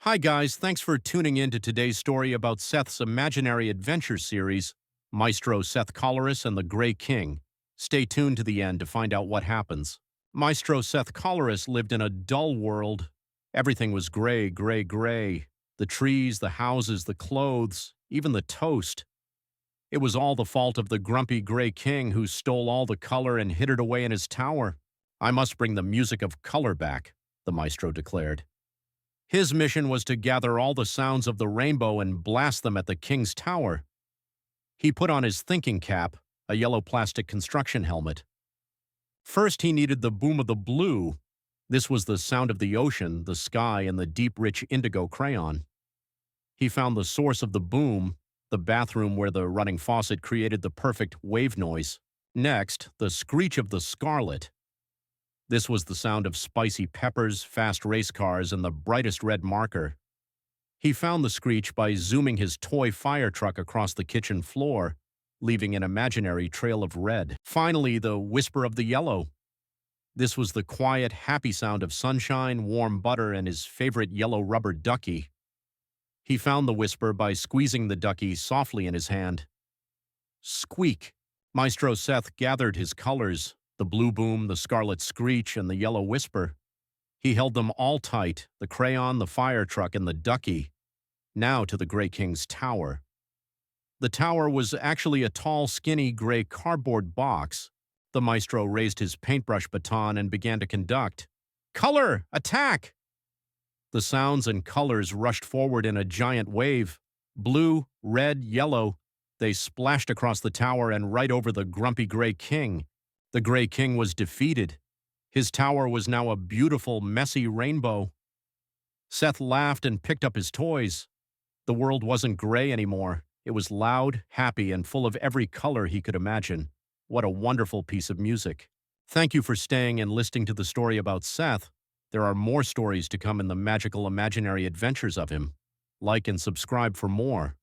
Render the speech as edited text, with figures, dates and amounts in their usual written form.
Hi, guys. Thanks for tuning in to today's story about Seth's imaginary adventure series, Maestro Seth Colorus and the Grey King. Stay tuned to the end to find out what happens. Maestro Seth Colorus lived in a dull world. Everything was gray, gray, gray. The trees, the houses, the clothes, even the toast. It was all the fault of the grumpy Grey King who stole all the color and hid it away in his tower. I must bring the music of color back, the maestro declared. His mission was to gather all the sounds of the rainbow and blast them at the king's tower. He put on his thinking cap, a yellow plastic construction helmet. First, he needed the boom of the blue. This was the sound of the ocean, the sky, and the deep, rich indigo crayon. He found the source of the boom, the bathroom where the running faucet created the perfect wave noise. Next, the screech of the scarlet. This was the sound of spicy peppers, fast race cars, and the brightest red marker. He found the screech by zooming his toy fire truck across the kitchen floor, leaving an imaginary trail of red. Finally, the whisper of the yellow. This was the quiet, happy sound of sunshine, warm butter, and his favorite yellow rubber ducky. He found the whisper by squeezing the ducky softly in his hand. Squeak! Maestro Seth gathered his colors, the blue boom, the scarlet screech, and the yellow whisper. He held them all tight, the crayon, the fire truck, and the ducky. Now to the Grey King's tower. The tower was actually a tall, skinny, gray cardboard box. The maestro raised his paintbrush baton and began to conduct. Color! Attack! The sounds and colors rushed forward in a giant wave. Blue, red, yellow. They splashed across the tower and right over the grumpy Grey King. The Grey King was defeated. His tower was now a beautiful, messy rainbow. Seth laughed and picked up his toys. The world wasn't gray anymore. It was loud, happy, and full of every color he could imagine. What a wonderful piece of music. Thank you for staying and listening to the story about Seth. There are more stories to come in the magical imaginary adventures of him. Like and subscribe for more.